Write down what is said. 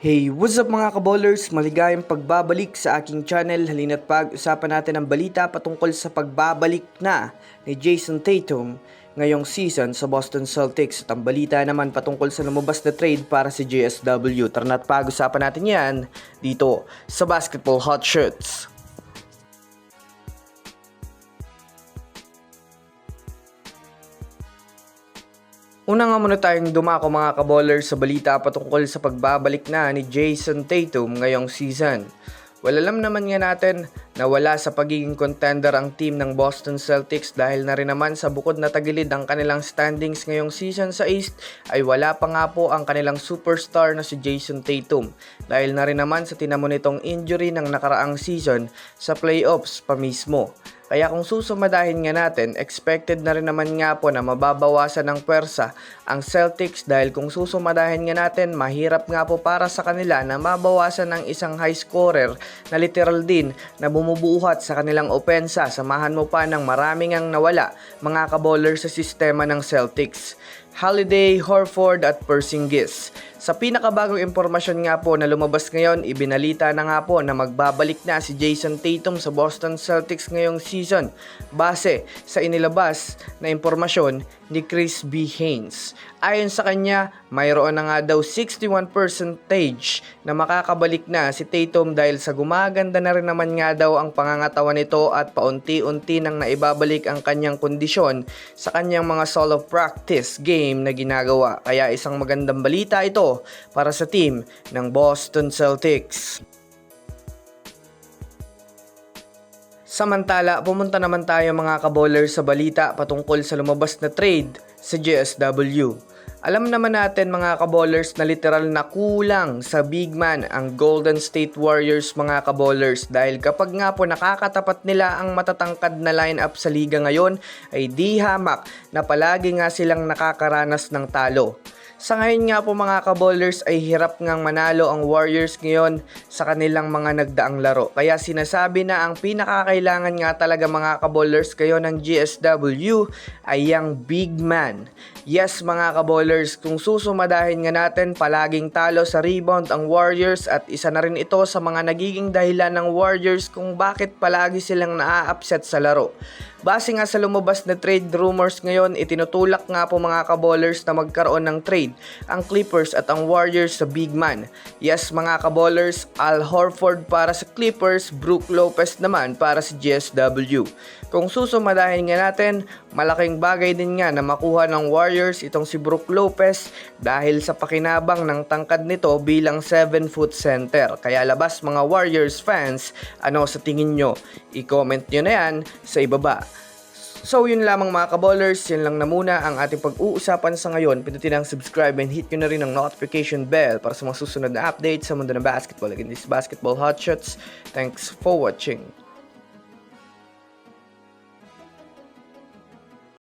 Hey, what's up mga kaballers? Maligayang pagbabalik sa aking channel. Halina't pag-usapan natin ang balita patungkol sa pagbabalik na ni Jason Tatum ngayong season sa Boston Celtics. At ang balita naman patungkol sa lumabas na trade para si JSW. Tara na't pag-usapan natin yan dito sa Basketball Hot Shots. Una nga muna tayong dumako mga kaballers sa balita patungkol sa pagbabalik na ni Jason Tatum ngayong season. Well, alam naman nga natin na wala sa pagiging contender ang team ng Boston Celtics dahil na rin naman sa bukod na tagilid ang kanilang standings ngayong season sa East ay wala pa nga po ang kanilang superstar na si Jason Tatum dahil na rin naman sa tinamo nitong injury ng nakaraang season sa playoffs pa mismo. Kaya kung susumadahin nga natin, expected na rin naman nga po na mababawasan ng pwersa ang Celtics dahil kung susumadahin nga natin, mahirap nga po para sa kanila na mabawasan ng isang high scorer na literal din na bumubuhat sa kanilang opensa. Samahan mo pa ng maraming ang nawala mga kaballer sa sistema ng Celtics. Holiday, Horford at Porzingis. Sa pinakabagong impormasyon nga po na lumabas ngayon, ibinalita na nga po na magbabalik na si Jason Tatum sa Boston Celtics ngayong season base sa inilabas na impormasyon ni Chris B. Haynes. Ayon sa kanya, mayroon na nga daw 61% na makakabalik na si Tatum dahil sa gumaganda na rin naman nga daw ang pangangatawan nito at paunti-unti nang naibabalik ang kanyang kondisyon sa kanyang mga solo practice game na ginagawa. Kaya isang magandang balita ito para sa team ng Boston Celtics. Samantala, pumunta naman tayo mga kaballers sa balita patungkol sa lumabas na trade sa JSW. Alam naman natin mga kaballers na literal na kulang sa big man ang Golden State Warriors mga kaballers dahil kapag nga po nakakatapat nila ang matatangkad na lineup sa liga ngayon ay di hamak na palagi nga silang nakakaranas ng talo. Sa ngayon nga po mga kaballers ay hirap ngang manalo ang Warriors ngayon sa kanilang mga nagdaang laro. Kaya sinasabi na ang pinakakailangan nga talaga mga kaballers kayo ng GSW ay yung big man. Yes mga kaballers, kung susumadahin nga natin palaging talo sa rebound ang Warriors at isa na rin ito sa mga nagiging dahilan ng Warriors kung bakit palagi silang naa-upset sa laro. Base nga sa lumabas na trade rumors ngayon, itinutulak nga po mga kaballers na magkaroon ng trade ang Clippers at ang Warriors sa big man. Yes mga kaballers, Al Horford para sa Clippers, Brook Lopez naman para sa GSW. Kung susumadahin nga natin, malaking bagay din nga na makuha ng Warriors itong si Brook Lopez dahil sa pakinabang ng tangkad nito bilang 7-foot center. Kaya labas mga Warriors fans, ano sa tingin nyo? I-comment nyo na yan sa ibaba. So yun lamang mga kaballers, yun lang na muna ang ating pag-uusapan sa ngayon. Pindutin ang subscribe and hit nyo na rin ang notification bell para sa mga susunod na updates sa mundo ng basketball. Again, this is Basketball Hot Shots. Thanks for watching.